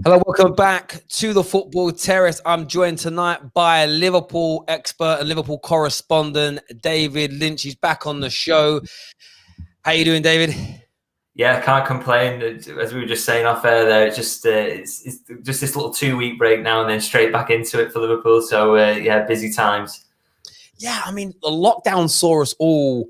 Hello, welcome back to the Football Terrace. I'm joined tonight by Liverpool expert and Liverpool correspondent David Lynch. He's back on the show. How you doing, David? Yeah, can't complain. As we were just saying off air there, it's just this little 2-week break now and then straight back into it for Liverpool. So yeah, busy times. Yeah, I mean, the lockdown saw us all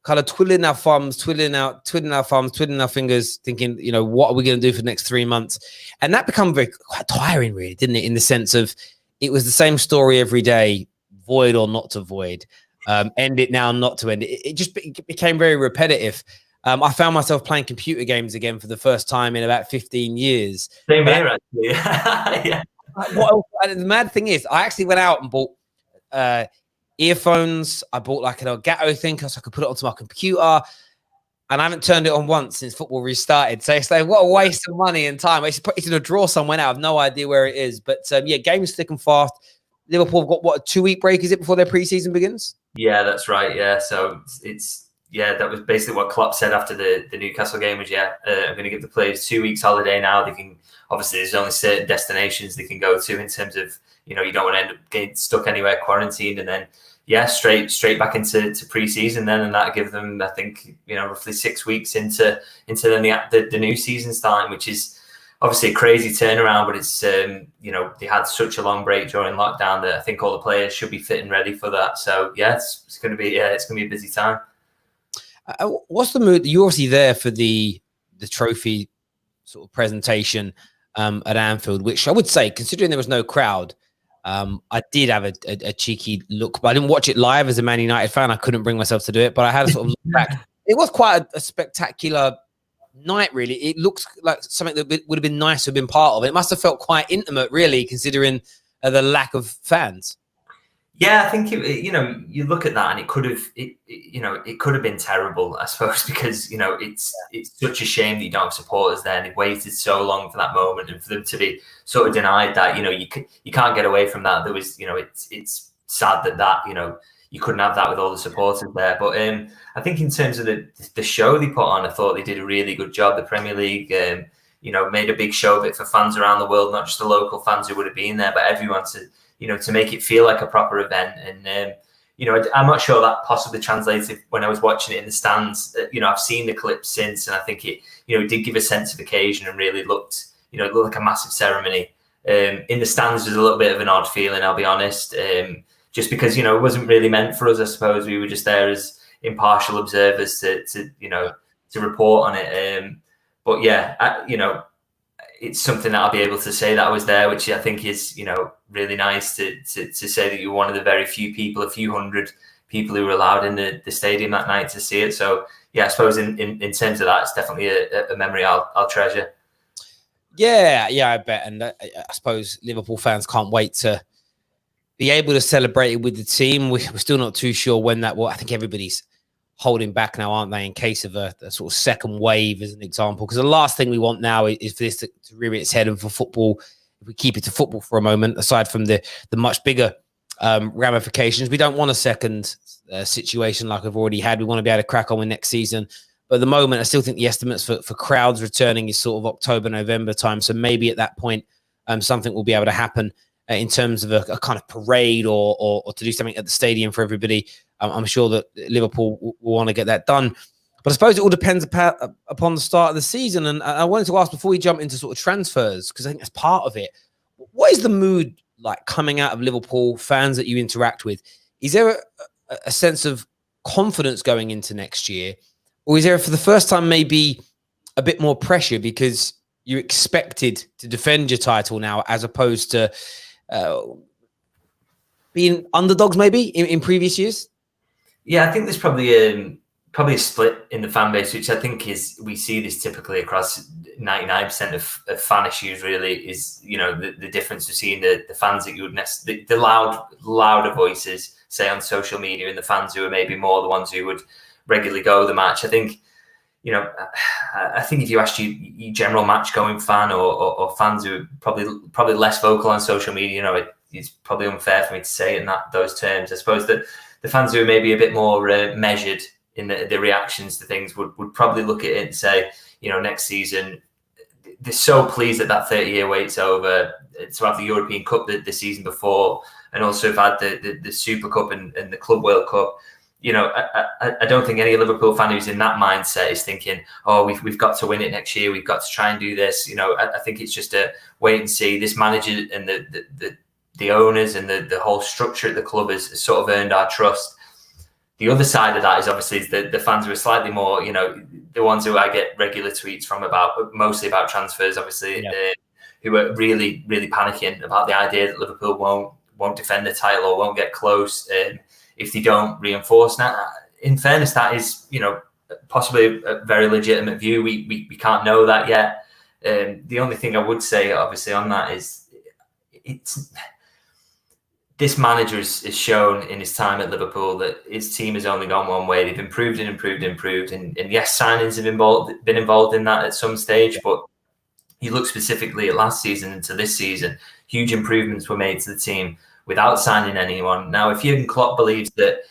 kind of twiddling our thumbs, twiddling our fingers, thinking, what are we going to do for the next 3 months? And that became quite tiring, really, didn't it? In the sense of it was the same story every day, void or not to void, end it now, not to end it. It became very repetitive. I found myself playing computer games again for the first time in about 15 years. Same here, actually. Yeah. The mad thing is, I actually went out and bought earphones. I bought like an Elgato thing so I could put it onto my computer, and I haven't turned it on once since football restarted. So it's like, what a waste of money and time. It's in a drawer somewhere now. I have no idea where it is. But yeah, games thick and fast. Liverpool have got, what, a 2-week break, is it, before their pre-season begins? Yeah, that's right. Yeah, so that was basically what Klopp said after the Newcastle game was, I'm going to give the players 2 weeks holiday now. They can, obviously, there's only certain destinations they can go to in terms of, you don't want to end up getting stuck anywhere quarantined, and then straight back into pre-season then, and that'll give them, I think, roughly 6 weeks into then the new season starting, which is obviously a crazy turnaround. But it's they had such a long break during lockdown that I think all the players should be fit and ready for that. So it's going to be a busy time. What's the mood? You're obviously there for the trophy sort of presentation at Anfield, which I would say, considering there was no crowd, I did have a cheeky look, but I didn't watch it live as a Man United fan. I couldn't bring myself to do it, but I had a sort of look back. It was quite a spectacular night, really. It looks like something that would have been nice to have been part of. It must have felt quite intimate, really, considering the lack of fans. Yeah, I think you look at that and it could have been terrible, I suppose, because it's such a shame that you don't have supporters there, and they've waited so long for that moment, and for them to be sort of denied that. You can't get away from that. There was it's sad that you couldn't have that with all the supporters there. But I think in terms of the show they put on, I thought they did a really good job. The Premier League made a big show of it for fans around the world, not just the local fans who would have been there, but everyone to make it feel like a proper event. And I'm not sure that possibly translated when I was watching it in the stands. I've seen the clips since, and I think it did give a sense of occasion and really looked like a massive ceremony. In the stands was a little bit of an odd feeling, I'll be honest, just because it wasn't really meant for us. I suppose we were just there as impartial observers to report on it. But yeah, it's something that I'll be able to say that I was there, which I think is, really nice to say that you're one of the very few people, a few hundred people who were allowed in the stadium that night to see it. So yeah, I suppose in terms of that, it's definitely a memory I'll treasure. Yeah, I bet. And I suppose Liverpool fans can't wait to be able to celebrate it with the team. We're still not too sure when that will. I think everybody's holding back now, aren't they, in case of a sort of second wave, as an example? Because the last thing we want now is for this to rear its head, and for football, if we keep it to football for a moment, aside from the much bigger ramifications, we don't want a second situation like we've already had. We want to be able to crack on with next season. But at the moment, I still think the estimates for crowds returning is sort of October, November time. So maybe at that point, something will be able to happen in terms of a kind of parade or to do something at the stadium for everybody. I'm sure that Liverpool will want to get that done. But I suppose it all depends upon the start of the season. And I wanted to ask, before we jump into sort of transfers, because I think that's part of it, what is the mood like coming out of Liverpool fans that you interact with? Is there a sense of confidence going into next year? Or is there, for the first time, maybe a bit more pressure because you're expected to defend your title now, as opposed to being underdogs maybe in previous years? Yeah, I think there's probably a split in the fan base, which I think we see this typically across 99% of fan issues. Really, is the difference between the fans that you would the louder voices, say, on social media, and the fans who are maybe more the ones who would regularly go to the match. I think if you asked you general match going fan or fans who are probably less vocal on social media, it's probably unfair for me to say it in those terms. I suppose that the fans who are maybe a bit more measured in the reactions to things would probably look at it and say, next season they're so pleased that 30-year wait's over, to have the European Cup the season before, and also have had the Super Cup and the Club World Cup. You know, I don't think any Liverpool fan who's in that mindset is thinking, oh, we've got to win it next year, we've got to try and do this. You know, I think it's just a wait and see. This manager and the owners and the whole structure at the club has sort of earned our trust. The other side of that is obviously the fans who are slightly more, you know, the ones who I get regular tweets from mostly about transfers, obviously, who are really, really panicking about the idea that Liverpool won't defend the title or won't get close if they don't reinforce. Now, in fairness, that is, you know, possibly a very legitimate view. We can't know that yet. The only thing I would say, obviously, on that is this manager has shown in his time at Liverpool that his team has only gone one way. They've improved and improved and improved. And yes, signings have been involved in that at some stage. But you look specifically at last season and to this season, huge improvements were made to the team without signing anyone. Now, if Jurgen Klopp believes that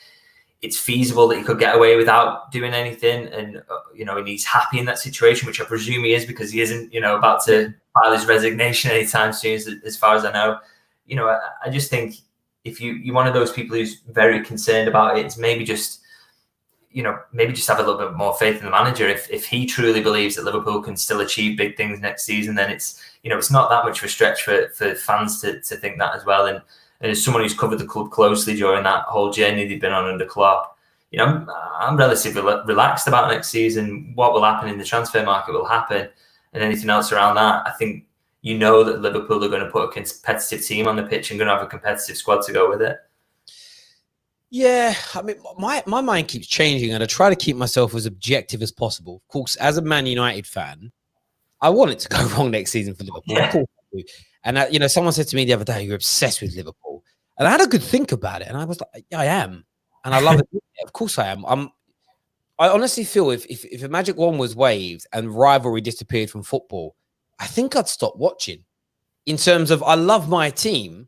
it's feasible that he could get away without doing anything, and you know, and he's happy in that situation, which I presume he is, because he isn't, you know, about to file his resignation anytime soon, as far as I know. You know, I just think if you're one of those people who's very concerned about it, it's maybe just have a little bit more faith in the manager. If he truly believes that Liverpool can still achieve big things next season, then it's not that much of a stretch for fans to think that as well. And as someone who's covered the club closely during that whole journey they've been on under Klopp, you know, I'm relatively relaxed about next season. What will happen in the transfer market will happen, and anything else around that, I think, you know, that Liverpool are going to put a competitive team on the pitch and going to have a competitive squad to go with it. Yeah, I mean, my mind keeps changing, and I try to keep myself as objective as possible. Of course, as a Man United fan, I want it to go wrong next season for Liverpool. Yeah. Of course I do. And, you know, someone said to me the other day, you're obsessed with Liverpool. And I had a good think about it. And I was like, yeah, I am. And I love it. Of course I am. I honestly feel if a Magic Wand was waved and rivalry disappeared from football, I think I'd stop watching. In terms of, I love my team,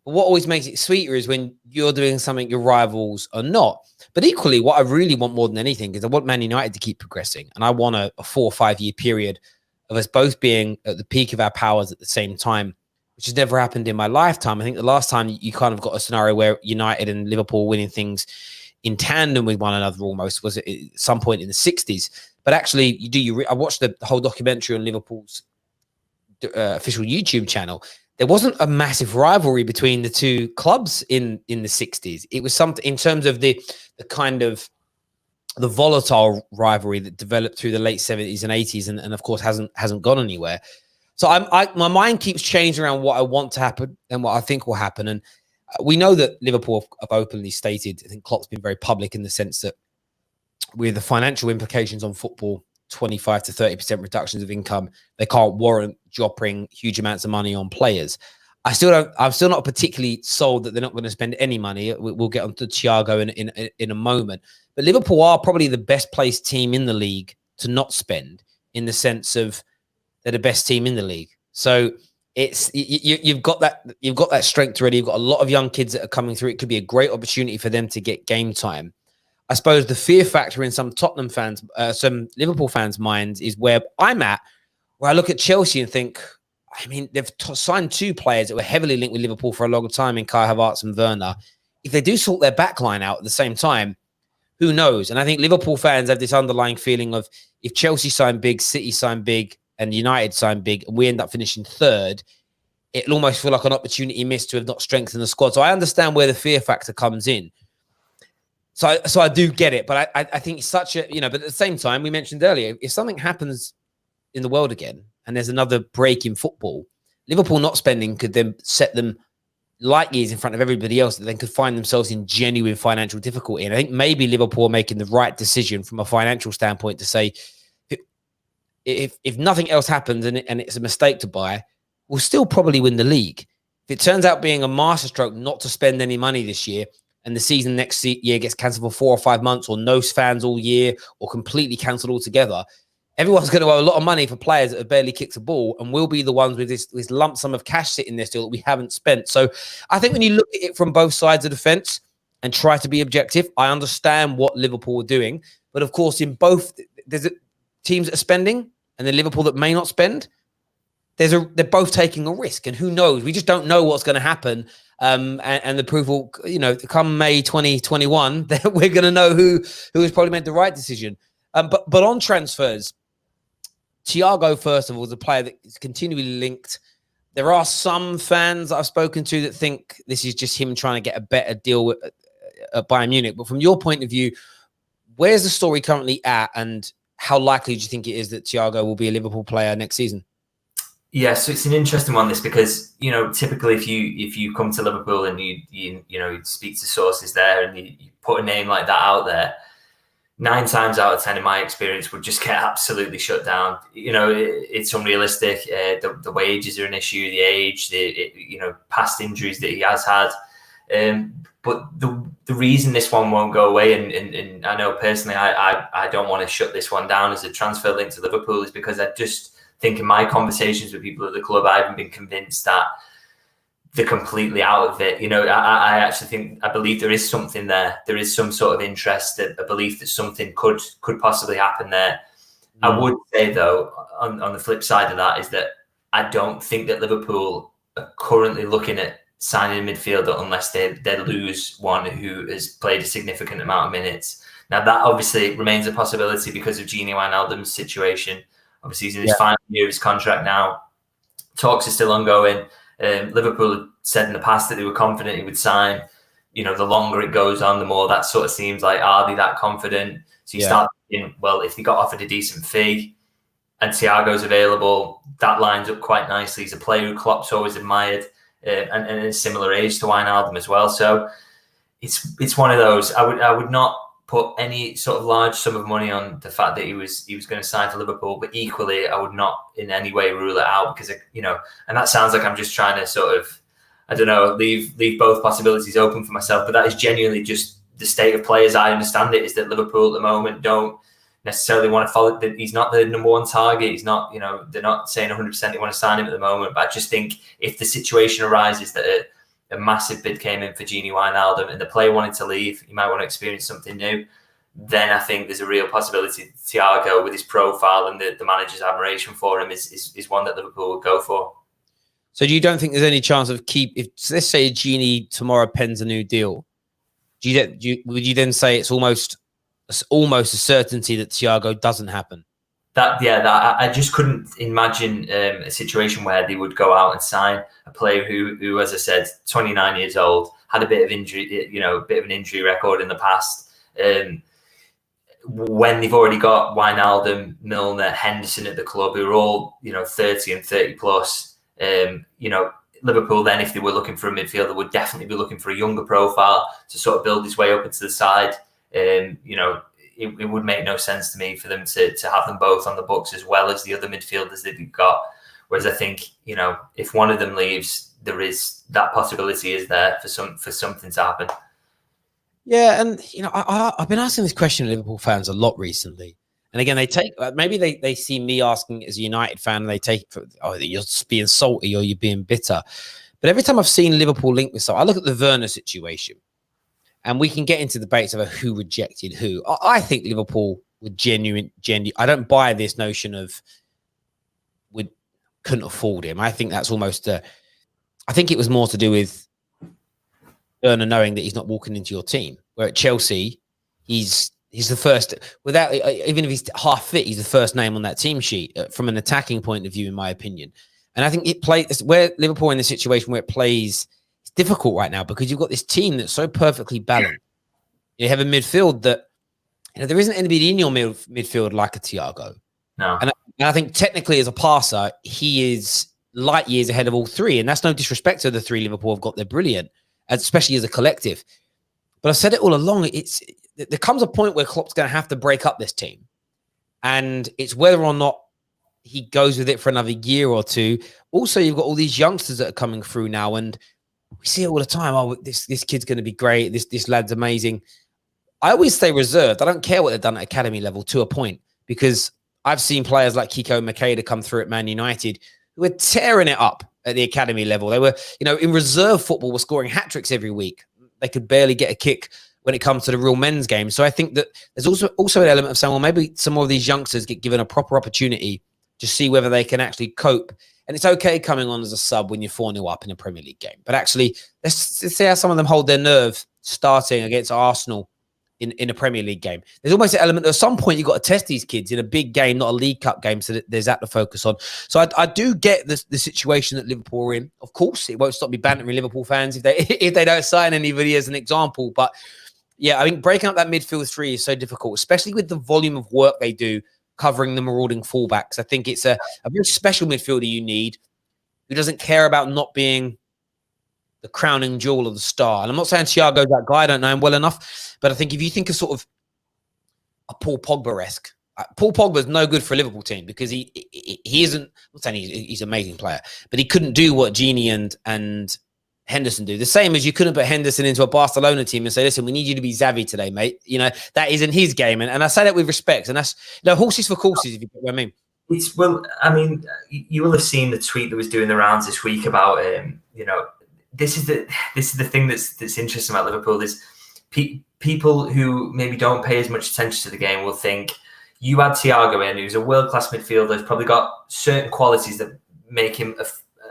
but what always makes it sweeter is when you're doing something your rivals are not. But equally, what I really want more than anything is I want Man United to keep progressing. And I want a 4 or 5 year period of us both being at the peak of our powers at the same time, which has never happened in my lifetime. I think the last time you kind of got a scenario where United and Liverpool winning things in tandem with one another almost was at some point in the 60s. But actually, I watched the whole documentary on Liverpool's official YouTube channel. There wasn't a massive rivalry between the two clubs in the 60s. It was something in terms of the kind of the volatile rivalry that developed through the late 70s and 80s, and of course hasn't gone anywhere. So my mind keeps changing around what I want to happen and what I think will happen. And we know that Liverpool have openly stated, I think Klopp's been very public in the sense that with the financial implications on football, 25 to 30% reductions of income, they can't warrant dropping huge amounts of money on players. I'm still not particularly sold that they're not going to spend any money. We'll get onto Thiago in a moment. But Liverpool are probably the best placed team in the league to not spend, in the sense of they're the best team in the league. So you've got that strength already. You've got a lot of young kids that are coming through. It could be a great opportunity for them to get game time. I suppose the fear factor in some Tottenham fans, some Liverpool fans' minds is where I'm at, where I look at Chelsea and think, I mean, they've signed 2 players that were heavily linked with Liverpool for a long time in Kai Havertz and Werner. If they do sort their backline out at the same time, who knows? And I think Liverpool fans have this underlying feeling of, if Chelsea sign big, City sign big, and United sign big, and we end up finishing 3rd, it'll almost feel like an opportunity missed to have not strengthened the squad. So I understand where the fear factor comes in. So I do get it, but I think it's such a, but at the same time, we mentioned earlier, if something happens in the world again and there's another break in football, Liverpool not spending could then set them light years in front of everybody else that then could find themselves in genuine financial difficulty. And I think maybe Liverpool are making the right decision from a financial standpoint to say, if nothing else happens and it's a mistake to buy, we'll still probably win the league. If it turns out being a masterstroke not to spend any money this year, and the season next year gets cancelled for 4 or 5 months, or no fans all year, or completely cancelled altogether, everyone's going to owe a lot of money for players that have barely kicked a ball, and we'll be the ones with this lump sum of cash sitting there still that we haven't spent. So I think when you look at it from both sides of the fence and try to be objective, I understand what Liverpool are doing. But of course, in both, there's teams that are spending and then Liverpool that may not spend. they're both taking a risk, and who knows? We just don't know what's going to happen. And the proof will, come May 2021, we're going to know who has probably made the right decision. But on transfers, Thiago, first of all, is a player that is continually linked. There are some fans I've spoken to that think this is just him trying to get a better deal at Bayern Munich. But from your point of view, where's the story currently at, and how likely do you think it is that Thiago will be a Liverpool player next season? Yeah, so it's an interesting one, this, because typically if you come to Liverpool and you speak to sources there and you put a name like that out there, 9 times out of 10 in my experience would just get absolutely shut down. It's unrealistic. The wages are an issue, the age, the past injuries that he has had. But the reason this one won't go away, and I know personally I don't want to shut this one down as a transfer link to Liverpool, is because I just think in my conversations with people at the club, I haven't been convinced that they're completely out of it. I actually believe there is something there. There is some sort of interest, a belief that something could possibly happen there. I would say, though, on the flip side of that, is that I don't think that Liverpool are currently looking at signing a midfielder unless they lose one who has played a significant amount of minutes. Now, that obviously remains a possibility because of Gini Wijnaldum's situation. Obviously, he's in his final year of his contract now. Talks are still ongoing. Liverpool had said in the past that they were confident he would sign. The longer it goes on, the more that sort of seems like, are they that confident? So you start thinking, well, if they got offered a decent fee and Thiago's available, that lines up quite nicely. He's a player who Klopp's always admired, and a similar age to Wijnaldum as well. So it's one of those. I would not put any sort of large sum of money on the fact that he was going to sign for Liverpool, but equally I would not in any way rule it out, because and that sounds like I'm just trying to sort of, I don't know, leave both possibilities open for myself, but that is genuinely just the state of play as I understand it, is that Liverpool at the moment don't necessarily want to follow. He's not the number one target. He's not, they're not saying 100% they want to sign him at the moment, but I just think if the situation arises that a massive bid came in for Gini Wijnaldum and the player wanted to leave, he might want to experience something new, then I think there's a real possibility Thiago, with his profile and the manager's admiration for him, is one that Liverpool would go for. So you don't think there's any chance of if let's say Gini tomorrow pens a new deal, would you then say it's almost a certainty that Thiago doesn't happen? I just couldn't imagine a situation where they would go out and sign a player who, as I said, 29 years old, had a bit of injury, a bit of an injury record in the past. When they've already got Wijnaldum, Milner, Henderson at the club, who are all 30 and 30 plus. Liverpool then, if they were looking for a midfielder, would definitely be looking for a younger profile to sort of build his way up into the side. It would make no sense to me for them to have them both on the books as well as the other midfielders that they've got. Whereas I think, if one of them leaves, there is that possibility is there for something to happen. Yeah, and I've been asking this question to Liverpool fans a lot recently. And again, they take maybe they see me asking as a United fan, and they take you're just being salty or you're being bitter. But every time I've seen Liverpool linked with I look at the Werner situation. And we can get into debates about who rejected who. I think Liverpool would genuine. I don't buy this notion of couldn't afford him. I think that's almost I think it was more to do with Werner knowing that he's not walking into your team. Where at Chelsea, he's the first, without even if he's half fit, he's the first name on that team sheet from an attacking point of view, in my opinion. And I think where Liverpool in the situation where it plays. It's difficult right now because you've got this team that's so perfectly balanced. You have a midfield that there isn't anybody in your midfield like a Thiago. No. And I think technically as a passer, he is light years ahead of all three. And that's no disrespect to the three Liverpool have got. They're brilliant, especially as a collective. But I've said it all along. There comes a point where Klopp's going to have to break up this team. And it's whether or not he goes with it for another year or two. Also, you've got all these youngsters that are coming through now, and we see it all the time. Oh, this kid's going to be great. This lad's amazing. I always stay reserved. I don't care what they've done at academy level to a point, because I've seen players like Kiko Makeda come through at Man United who were tearing it up at the academy level. They were, in reserve football, were scoring hat-tricks every week. They could barely get a kick when it comes to the real men's game. So I think that there's also an element of saying, well, maybe some more of these youngsters get given a proper opportunity to see whether they can actually cope. And it's okay coming on as a sub when you're 4-0 up in a Premier League game. But actually, let's see how some of them hold their nerve starting against Arsenal in a Premier League game. There's almost an element at some point you've got to test these kids in a big game, not a League Cup game, so that there's that to focus on. So I do get the situation that Liverpool are in. Of course, it won't stop me bantering Liverpool fans if they don't sign anybody as an example. But yeah, I think breaking up that midfield three is so difficult, especially with the volume of work they do covering the marauding fullbacks. I think it's a very special midfielder you need who doesn't care about not being the crowning jewel of the star. And I'm not saying Thiago's that guy. I don't know him well enough. But I think if you think of sort of a Paul Pogba-esque, Paul Pogba's no good for a Liverpool team because he isn't, I'm not saying he's an amazing player, but he couldn't do what Gini and Henderson do. The same as you couldn't put Henderson into a Barcelona team and say, listen, we need you to be Xavi today, mate. You know, that isn't his game. And I say that with respect. And that's, horses for courses, if you get what I mean. Well, I mean, you will have seen the tweet that was doing the rounds this week about, this is the thing that's interesting about Liverpool is people who maybe don't pay as much attention to the game will think you add Thiago in, who's a world-class midfielder, who's probably got certain qualities that make him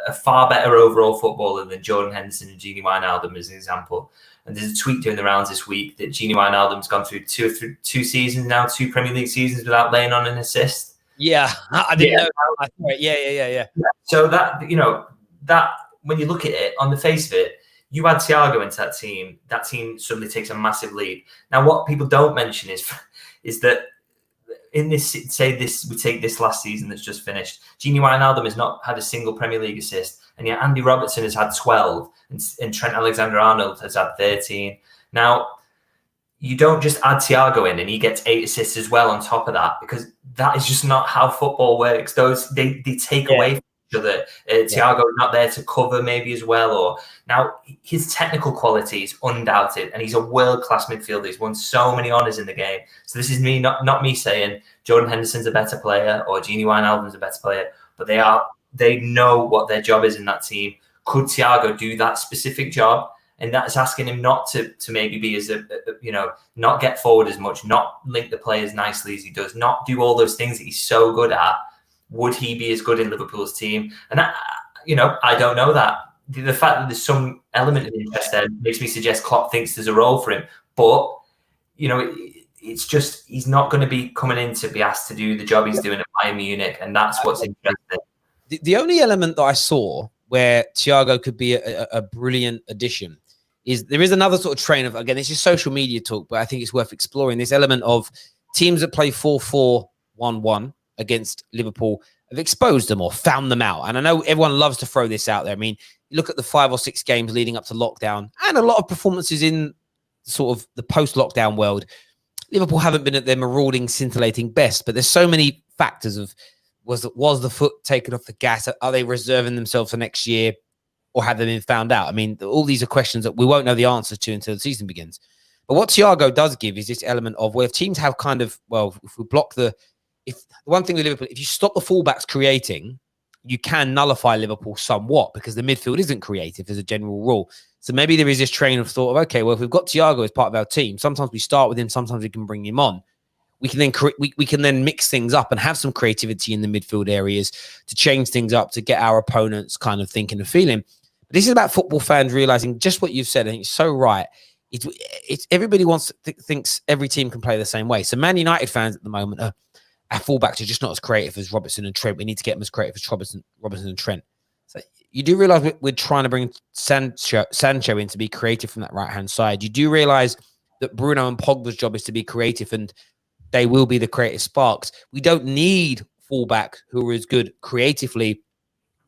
a far better overall footballer than Jordan Henderson and Gini Wijnaldum as an example. And there's a tweet doing the rounds this week that Gini Wijnaldum's gone through two seasons now, 2 Premier League seasons without laying on an assist. Yeah, I didn't know. Yeah. So that, that when you look at it on the face of it, you add Thiago into that team suddenly takes a massive lead. Now, what people don't mention is that in this, we take this last season that's just finished, Gini Wijnaldum has not had a single Premier League assist, and yet Andy Robertson has had 12, and Trent Alexander-Arnold has had 13. Now, you don't just add Thiago in and he gets 8 assists as well on top of that, because that is just not how football works. They take away from each other. Thiago is not there to cover maybe as well. Or now his technical quality is undoubted, and he's a world-class midfielder. He's won so many honours in the game. So this is not me saying Jordan Henderson's a better player or Gini Wijnaldum's a better player, but they know what their job is in that team. Could Thiago do that specific job? And that's asking him not to maybe be as not get forward as much, not link the players nicely as he does, not do all those things that he's so good at. Would he be as good in Liverpool's team? And I don't know that. The fact that there's some element of interest there makes me suggest Klopp thinks there's a role for him. But it's just he's not going to be coming in to be asked to do the job he's doing at Bayern Munich, and that's what's interesting. The only element that I saw where Thiago could be a brilliant addition is there is another sort of train of, again, this is social media talk, but I think it's worth exploring this element of teams that play 4-4-1-1 against Liverpool have exposed them or found them out. And I know everyone loves to throw this out there. I mean, you look at the 5 or 6 games leading up to lockdown and a lot of performances in sort of the post-lockdown world. Liverpool haven't been at their marauding, scintillating best, but there's so many factors of was the foot taken off the gas? Are they reserving themselves for next year? Or have they been found out? I mean, all these are questions that we won't know the answers to until the season begins. But what Thiago does give is this element of, well, if teams have if we block one thing with Liverpool, if you stop the fullbacks creating, you can nullify Liverpool somewhat because the midfield isn't creative as a general rule. So maybe there is this train of thought of, okay, well, if we've got Thiago as part of our team, sometimes we start with him, sometimes we can bring him on. We can then mix things up and have some creativity in the midfield areas to change things up, to get our opponents kind of thinking and feeling. But this is about football fans realizing just what you've said. I think it's so right. It's everybody thinks every team can play the same way. So Man United fans at the moment our fullbacks are just not as creative as Robertson and Trent. We need to get them as creative as Robertson and Trent. So you do realize we're trying to bring Sancho in to be creative from that right-hand side. You do realize that Bruno and Pogba's job is to be creative, and they will be the creative sparks. We don't need fullback who are as good creatively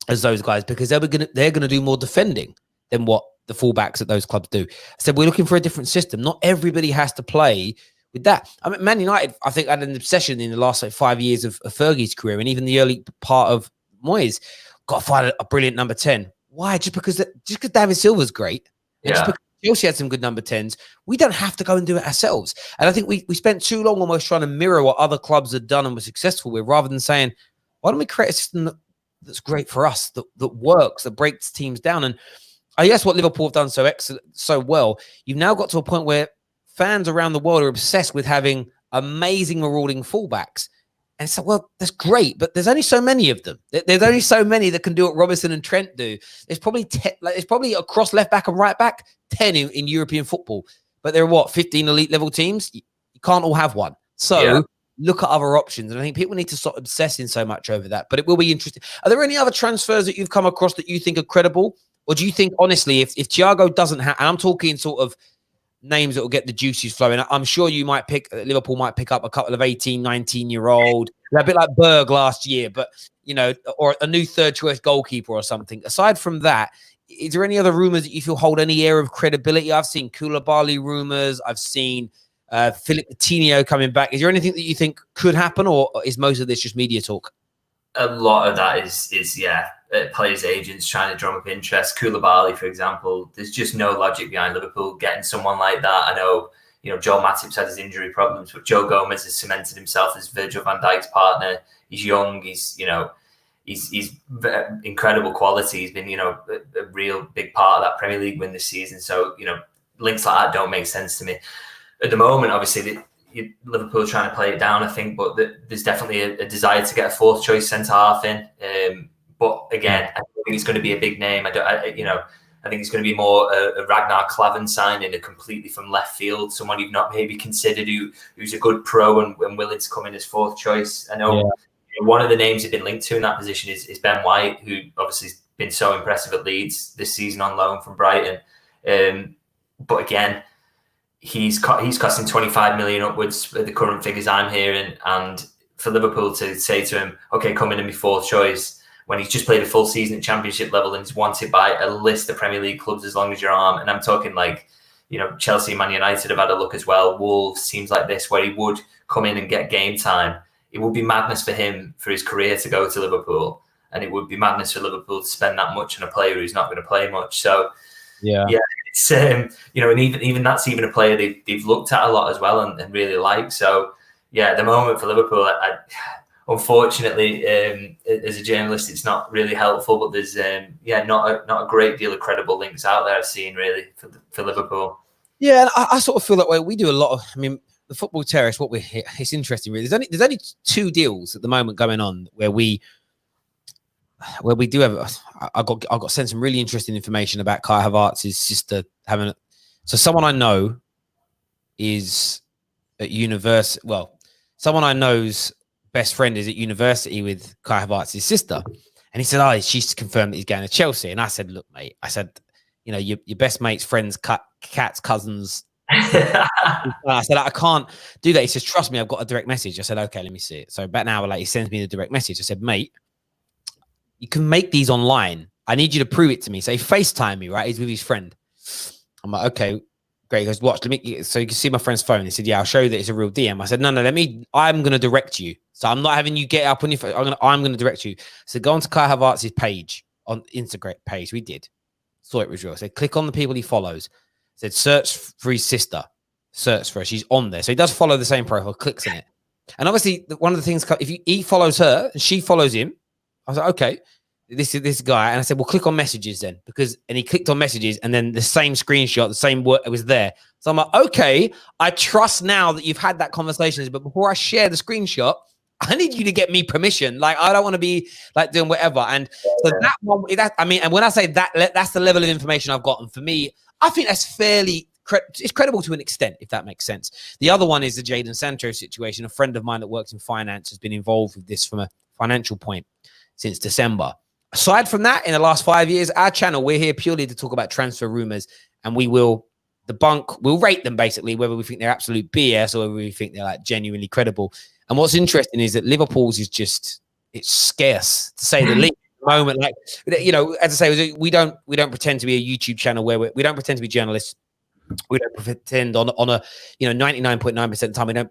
as those guys because they're going to do more defending than what the fullbacks at those clubs do. So we're looking for a different system. Not everybody has to play with that. I mean, Man United, I think, had an obsession in the last 5 years of Fergie's career, and even the early part of Moyes, got to find a brilliant number 10. Why? Just because David Silva's great. And just because Chelsea had some good number 10s. We don't have to go and do it ourselves. And I think we spent too long almost trying to mirror what other clubs had done and were successful with, rather than saying, why don't we create a system that's great for us, that works, that breaks teams down? And I guess what Liverpool have done so well, you've now got to a point where fans around the world are obsessed with having amazing, marauding fullbacks. And so, well, that's great, but there's only so many of them. There's only so many that can do what Robertson and Trent do. There's probably there's probably across left back and right back 10 in European football. But there are what, 15 elite level teams? You can't all have one. So look at other options. And I think people need to stop obsessing so much over that. But it will be interesting. Are there any other transfers that you've come across that you think are credible? Or do you think, honestly, if Thiago doesn't have, and I'm talking sort of names that will get the juices flowing, I'm sure you might Liverpool might pick up a couple of 18, 19-year-old, a bit like Berg last year, but, you know, or a new third choice goalkeeper or something. Aside from that, is there any other rumors that you feel hold any air of credibility? I've seen Koulibaly rumors. I've seen Philip Coutinho coming back. Is there anything that you think could happen, or is most of this just media talk? A lot of that is players' agents trying to drum up interest. Koulibaly, for example, there's just no logic behind Liverpool getting someone like that. I know, you know, Joe Matip's had his injury problems, but Joe Gomez has cemented himself as Virgil van Dijk's partner. He's young. He's, you know, he's incredible quality. He's been, you know, a real big part of that Premier League win this season. So, you know, links like that don't make sense to me. At the moment, obviously, Liverpool are trying to play it down, I think, but there's definitely a desire to get a fourth choice centre half in. But again, I don't think it's going to be a big name. I think it's going to be more a Ragnar Klavan signing, a completely from left field, someone you've not maybe considered who's a good pro and willing to come in as fourth choice. I know one of the names have been linked to in that position is Ben White, who obviously has been so impressive at Leeds this season on loan from Brighton. But again, he's costing 25 million upwards at the current figures I'm hearing, and for Liverpool to say to him, okay, come in and be fourth choice, when he's just played a full season at Championship level and is wanted by a list of Premier League clubs as long as your arm. And I'm talking like, you know, Chelsea, Man United have had a look as well. Wolves, teams like this, where he would come in and get game time. It would be madness for him, for his career, to go to Liverpool. And it would be madness for Liverpool to spend that much on a player who's not going to play much. So, yeah, it's, you know, and even that's even a player they've looked at a lot as well and really like. So, yeah, at the moment for Liverpool, unfortunately, as a journalist, it's not really helpful. But there's not a great deal of credible links out there I've seen really for Liverpool. Yeah, and I sort of feel that way. We do a lot of. I mean, the Football Terrace. It's interesting. Really, there's only 2 deals at the moment going on where we do have. I got sent some really interesting information about Kai Havertz's sister having. So someone I know is at university. Well, someone I know's best friend is at university with Kai Havertz's sister. And he said, she's confirmed that he's going to Chelsea. And I said, look, mate, you know, your best mate's friend's cat's cousin's. I said, I can't do that. He says, trust me, I've got a direct message. I said, okay, let me see it. So about an hour later, he sends me the direct message. I said, mate, you can make these online. I need you to prove it to me. So he FaceTime me, right? He's with his friend. I'm like, okay. Great. He goes, watch, so you can see my friend's phone. He said, yeah, I'll show you that it's a real DM. I said, no, I'm going to direct you. So I'm not having you get up on your phone. I'm going to direct you. So go on to Kai Havertz's page, on Instagram page. We did. Saw it was real. So click on the people he follows. Said, search for his sister. Search for her. She's on there. So he does follow the same profile, clicks in it. And obviously, one of the things, if he follows her and she follows him, I was like, okay. This guy, and I said, well, click on messages then, and he clicked on messages, and then the same screenshot, the same word, it was there. So I'm like, okay, I trust now that you've had that conversation, but before I share the screenshot, I need you to get me permission. Like, I don't want to be like doing whatever. And so that one, and when I say that, that's the level of information I've gotten. For me, I think that's fairly it's credible to an extent, if that makes sense. The other one is the Jadon Sancho situation. A friend of mine that works in finance has been involved with this from a financial point since December. Aside from that, in the last 5 years, our channel, we're here purely to talk about transfer rumors, and we'll rate them basically, whether we think they're absolute BS or whether we think they're like genuinely credible. And what's interesting is that Liverpool's is just, it's scarce to say the least. At the moment, like, you know, as I say, we don't pretend to be a YouTube channel where we don't pretend to be journalists. We don't pretend on a, you know, 99.9% of the time we don't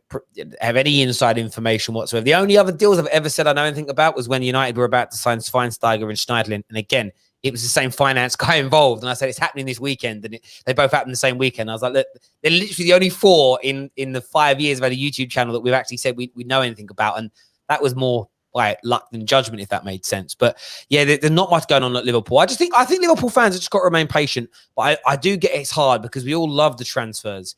have any inside information whatsoever. The only other deals I've ever said I know anything about was when United were about to sign Schweinsteiger and Schneiderlin, and again it was the same finance guy involved. And I said it's happening this weekend, and they both happened the same weekend. I was like, look, they're literally the only 4 in the 5 years of a YouTube channel that we've actually said we know anything about, and that was more by luck than judgment, if that made sense. But yeah, there's not much going on at Liverpool. I think Liverpool fans have just got to remain patient. But I do get it's hard because we all love the transfers.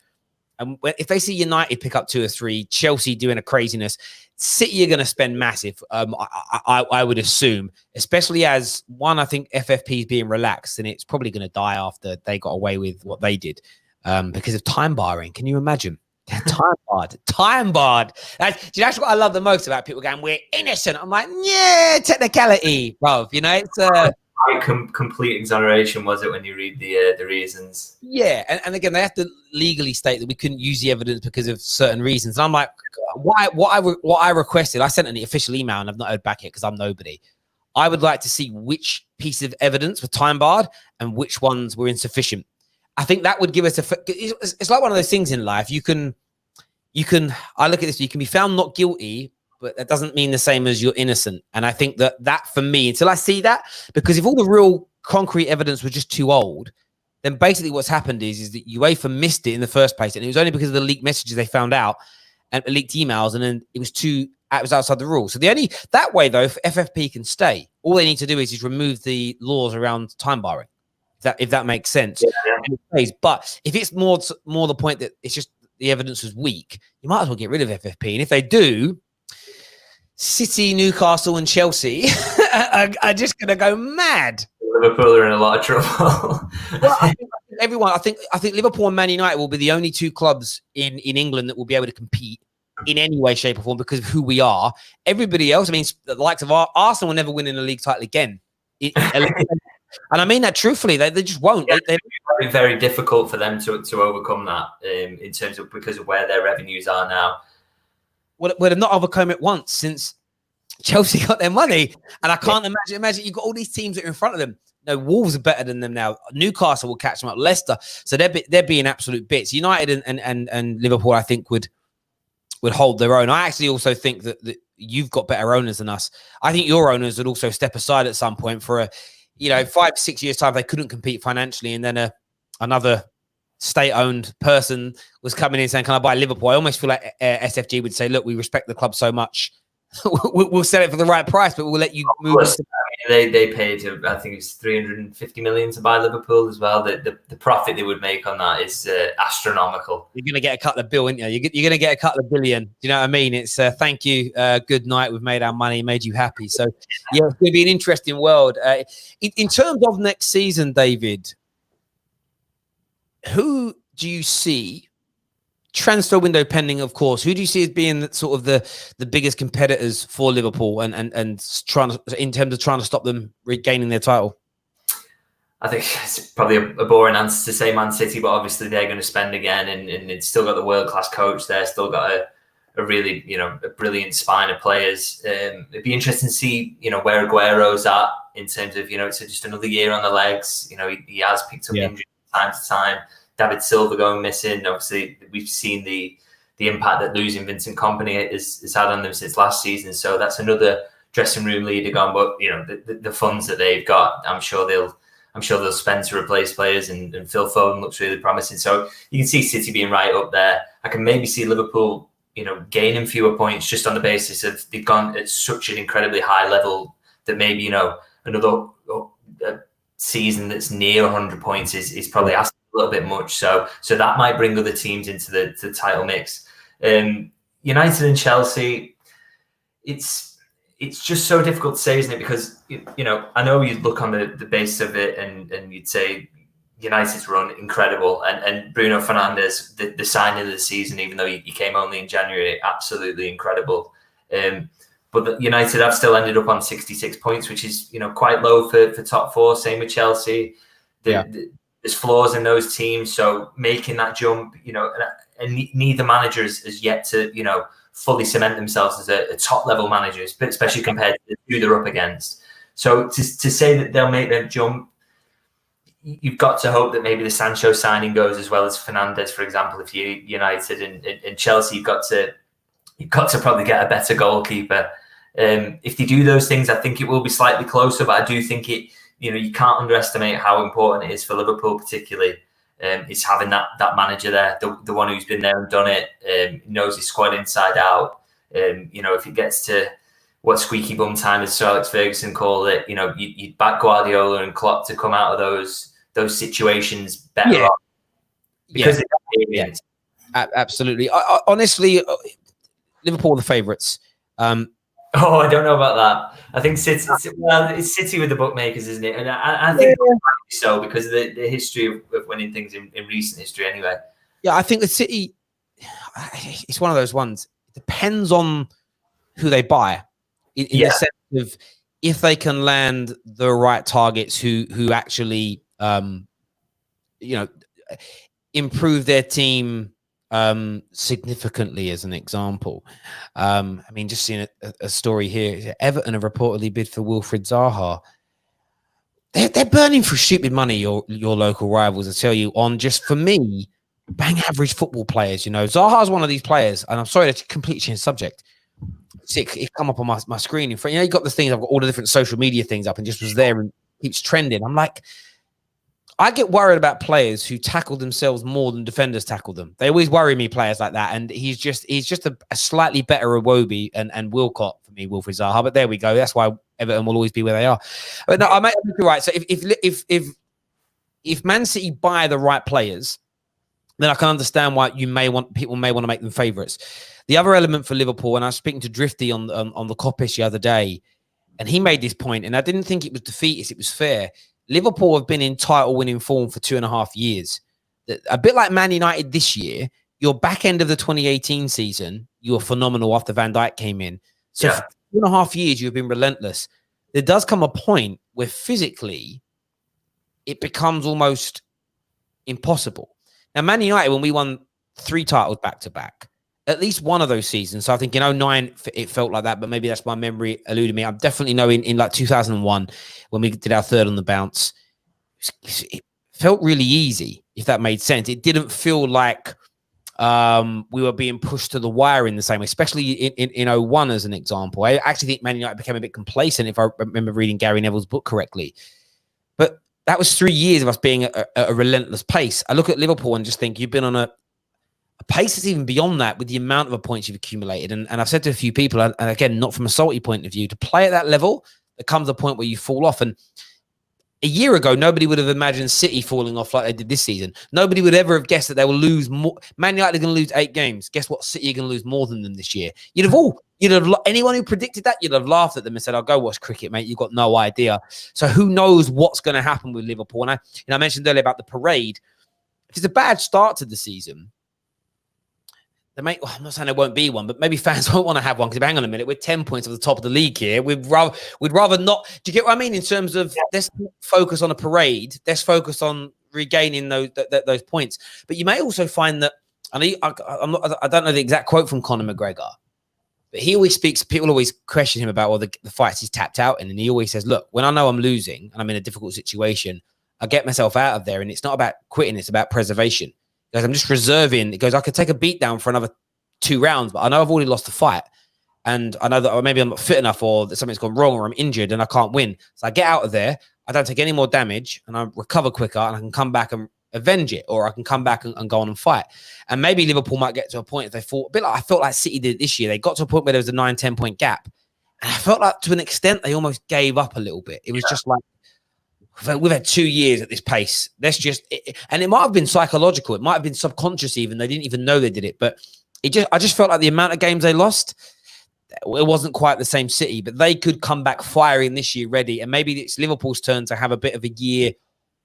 And if they see United pick up 2 or 3, Chelsea doing a craziness, City are going to spend massive. I would assume, especially as one, I think FFP is being relaxed, and it's probably going to die after they got away with what they did because of time barring. Can you imagine? Time barred. That's what I love the most about people going, "We're innocent." I'm like, yeah, technicality, bro. You know, it's complete exoneration, was it, when you read the reasons? Yeah, and again, they have to legally state that we couldn't use the evidence because of certain reasons. And I'm like, what I requested, I sent an official email and I've not heard back yet because I'm nobody. I would like to see which pieces of evidence were time barred and which ones were insufficient. I think that would give us it's like one of those things in life. You can, I look at this, you can be found not guilty, but that doesn't mean the same as you're innocent. And I think that for me, until I see that, because if all the real concrete evidence was just too old, then basically what's happened is that UEFA missed it in the first place. And it was only because of the leaked messages they found out and leaked emails. And then it was outside the rules. So that way though, if FFP can stay, all they need to do is just remove the laws around time barring. If that makes sense. Yeah. But if it's more the point that it's just the evidence was weak, you might as well get rid of FFP. And if they do, City, Newcastle, and Chelsea are just going to go mad. Liverpool are in a lot of trouble. Well, I think Liverpool and Man United will be the only 2 clubs in England that will be able to compete in any way, shape, or form because of who we are. Everybody else, I mean, the likes of Arsenal will never win in a league title again. And I mean that truthfully, they just won't. Yeah, it's very, very difficult for them to overcome that in terms of because of where their revenues are now. Well, they've not overcome it once since Chelsea got their money. And I can't imagine you've got all these teams that are in front of them. No, Wolves are better than them now. Newcastle will catch them up. Leicester. So they're being absolute bits. United and Liverpool, I think, would hold their own. I actually also think that you've got better owners than us. I think your owners would also step aside at some point for 5-6 years time. They couldn't compete financially. And then another state-owned person was coming in saying, "Can I buy Liverpool?" I almost feel like SFG would say, "Look, we respect the club so much, we'll sell it for the right price, but we'll let you move." They paid, I think it's 350 million to buy Liverpool as well. The profit they would make on that is astronomical. You're going to get a couple of bill, aren't you? You're going to get a couple of billion. Do you know what I mean? It's thank you, good night. We've made our money, made you happy. So yeah, it's going to be an interesting world. In terms of next season, David, who do you see, transfer window pending, of course, who do you see as being sort of the biggest competitors for Liverpool and trying to, in terms of trying to stop them regaining their title? I think it's probably a boring answer to say Man City, but obviously they're going to spend again, and it's still got the world-class coach there, still got a really, a brilliant spine of players. It'd be interesting to see, where Aguero's at in terms of, it's just another year on the legs. He has picked up injuries time to time. David Silva going missing. Obviously, we've seen the impact that losing Vincent Kompany has had on them since last season. So that's another dressing room leader gone. But the funds that they've got, I'm sure they'll spend to replace players. And Phil Foden looks really promising. So you can see City being right up there. I can maybe see Liverpool, gaining fewer points just on the basis of they've gone at such an incredibly high level that maybe another season that's near 100 points is probably asking a little bit much. So that might bring other teams into the title mix. United and Chelsea, it's just so difficult to say, isn't it? Because I know you'd look on the basis of it and you'd say United's run incredible, and Bruno Fernandes, the signing of the season, even though he came only in January, absolutely incredible. But United have still ended up on 66 points, which is quite low for top four. Same with Chelsea. There's flaws in those teams, so making that jump, and neither manager has yet to fully cement themselves as a top level manager, especially compared to who they're up against. So to say that they'll make that jump, you've got to hope that maybe the Sancho signing goes as well as Fernandes, for example. If you're United and Chelsea, you've got to probably get a better goalkeeper. If they do those things, I think it will be slightly closer, but I do think it. You can't underestimate how important it is for Liverpool, particularly, is having that manager there, the one who's been there and done it, knows his squad inside out. If it gets to what squeaky bum time, as Sir Alex Ferguson called it, you'd back Guardiola and Klopp to come out of those situations better off because of that experience. Absolutely. Honestly, Liverpool are the favourites. Oh, I don't know about that. I think City. Well, it's City with the bookmakers, isn't it? And I think so because of the history of winning things in recent history, anyway. Yeah, I think the City. It's one of those ones. It depends on who they buy, in the sense of if they can land the right targets who actually, improve their team significantly. As an example, I mean, just seeing a story here. Everton have reportedly bid for Wilfried Zaha. They're burning for stupid money. Your local rivals, I tell you, on just, for me, bang average football players. Zaha's one of these players, and I'm sorry to completely change subject. It come up on my screen in front. You got the things. I've got all the different social media things up, and just was there and keeps trending. I'm like, I get worried about players who tackle themselves more than defenders tackle them. They always worry me, players like that. And he's just a slightly better Iwobi and Wilcott for me, Wilfried Zaha. But there we go. That's why Everton will always be where they are. But no, I might be right. So if Man City buy the right players, then I can understand why people may want to make them favourites. The other element for Liverpool, and I was speaking to Drifty on the Coppish the other day, and he made this point, and I didn't think it was defeatist, it was fair. Liverpool have been in title-winning form for 2.5 years. A bit like Man United this year, your back end of the 2018 season, you were phenomenal after Van Dijk came in. So for 2.5 years, you've been relentless. There does come a point where physically it becomes almost impossible. Now, Man United, when we won 3 titles back-to-back, at least one of those seasons, so I think in 2009, it felt like that, but maybe that's my memory eluding me. I definitely know in like 2001, when we did our 3rd on the bounce, it felt really easy, if that made sense. It didn't feel like we were being pushed to the wire in the same way, especially in 01 as an example. I actually think Man United became a bit complacent, if I remember reading Gary Neville's book correctly. But that was 3 years of us being at a relentless pace. I look at Liverpool and just think you've been on a pace that's even beyond that with the amount of points you've accumulated. And I've said to a few people, and again, not from a salty point of view, to play at that level, there comes a point where you fall off. And a year ago, nobody would have imagined City falling off like they did this season. Nobody would ever have guessed that they will lose more. Man United are going to lose 8 games. Guess what? City are going to lose more than them this year. Anyone who predicted that, you'd have laughed at them and said, "I'll go watch cricket, mate. You've got no idea." So who knows what's going to happen with Liverpool? And I mentioned earlier about the parade. If it's a bad start to the season, I'm not saying there won't be one, but maybe fans won't want to have one because hang on a minute, we're 10 points off the top of the league here. We'd rather not. Do you get what I mean? In terms of let's focus on a parade, let's focus on regaining those points. But you may also find that I don't know the exact quote from Conor McGregor, but he always speaks. People always question him about the fights he's tapped out in, and he always says, "Look, when I know I'm losing and I'm in a difficult situation, I get myself out of there, and it's not about quitting; it's about preservation." Because I'm just reserving. It goes, I could take a beat down for another 2 rounds, but I know I've already lost the fight. And I know that maybe I'm not fit enough or that something's gone wrong or I'm injured and I can't win. So I get out of there. I don't take any more damage and I recover quicker and I can come back and avenge it, or I can come back and go on and fight. And maybe Liverpool might get to a point if they fought a bit like I felt like City did this year. They got to a point where there was a 9-10 point gap. And I felt like to an extent they almost gave up a little bit. It was just like, we've had 2 years at this pace. And it might have been psychological. It might have been subconscious even. They didn't even know they did it. But I just felt like the amount of games they lost, it wasn't quite the same City. But they could come back firing this year ready. And maybe it's Liverpool's turn to have a bit of a year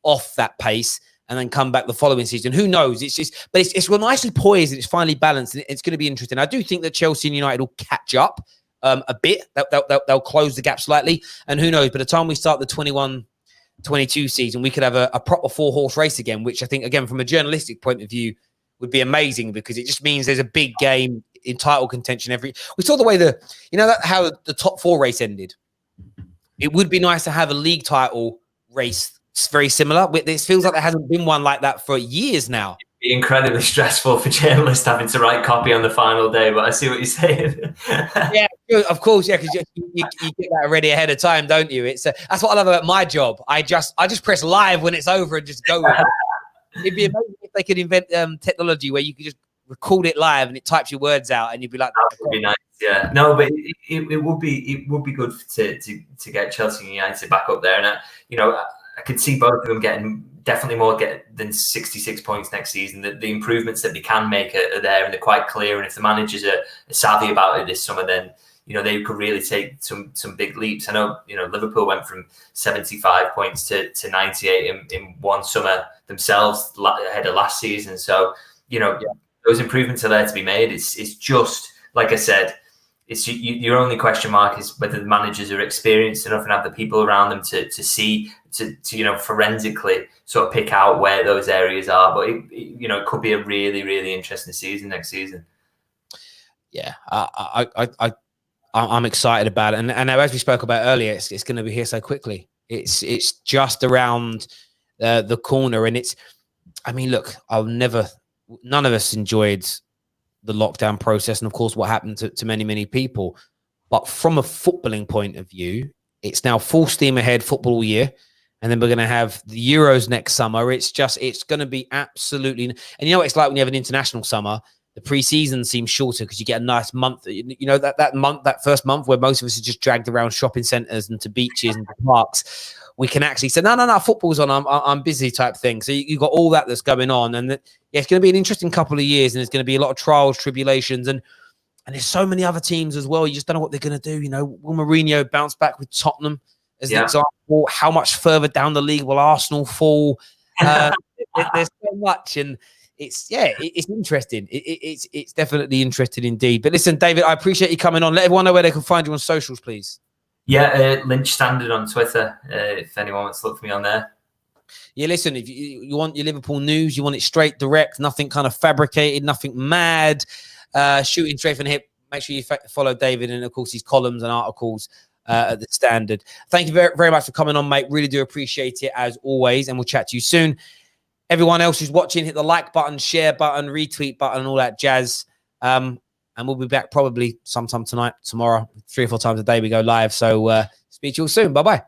off that pace and then come back the following season. Who knows? It's nicely poised and it's finally balanced. And it's going to be interesting. I do think that Chelsea and United will catch up a bit. They'll close the gap slightly. And who knows? By the time we start the 21-22 season, we could have a proper 4-horse race again, which I think, again, from a journalistic point of view, would be amazing because it just means there's a big game in title contention we saw the way how the top 4 race ended. It would be nice to have a league title race very similar. It feels like there hasn't been one like that for years now. It'd be incredibly stressful for journalists having to write copy on the final day, but I see what you're saying. Yeah, of course, yeah, because you get that ready ahead of time, don't you? That's what I love about my job. I just press live when it's over and just go with it. It'd be amazing if they could invent technology where you could just record it live and it types your words out and you'd be like, that would be nice. Yeah, no, but it would be good to get Chelsea and United back up there. And I could see both of them getting definitely more than 66 points next season. The improvements that they can make are there, and they're quite clear. And if the managers are savvy about it this summer, then they could really take some big leaps. I know Liverpool went from 75 points to 98 in one summer themselves ahead of last season. So those improvements are there to be made. It's just like I said. It's your only question mark is whether the managers are experienced enough and have the people around them to see to forensically sort of pick out where those areas are. But it could be a really, really interesting season next season. Yeah, I'm excited about it, and as we spoke about earlier, it's going to be here so quickly. It's just around the corner, and look, none of us enjoyed the lockdown process, and of course what happened to many people, but from a footballing point of view, it's now full steam ahead football all year, and then we're going to have the Euros next summer. It's going to be absolutely, and it's like when you have an international summer, the pre-season seems shorter because you get a nice month, that first month where most of us are just dragged around shopping centers and to beaches and to parks. We can actually say, no, football's on, I'm busy type thing. So you've got all that's going on. And it's going to be an interesting couple of years, and there's going to be a lot of trials, tribulations, and there's so many other teams as well. You just don't know what they're going to do. Will Mourinho bounce back with Tottenham as an example? How much further down the league will Arsenal fall? There's so much, and it's interesting. It's definitely interesting indeed. But listen, David, I appreciate you coming on. Let everyone know where they can find you on socials, please. Yeah, Lynch Standard on Twitter, if anyone wants to look for me on there. Yeah, listen, if you want your Liverpool news, you want it straight, direct, nothing kind of fabricated, nothing mad, shooting straight from the hip, make sure you follow David and, of course, his columns and articles at the Standard. Thank you very, very much for coming on, mate. Really do appreciate it, as always, and we'll chat to you soon. Everyone else who's watching, hit the like button, share button, retweet button, and all that jazz. And we'll be back probably sometime tonight, tomorrow, 3 or 4 times a day we go live. So speak to you all soon. Bye-bye.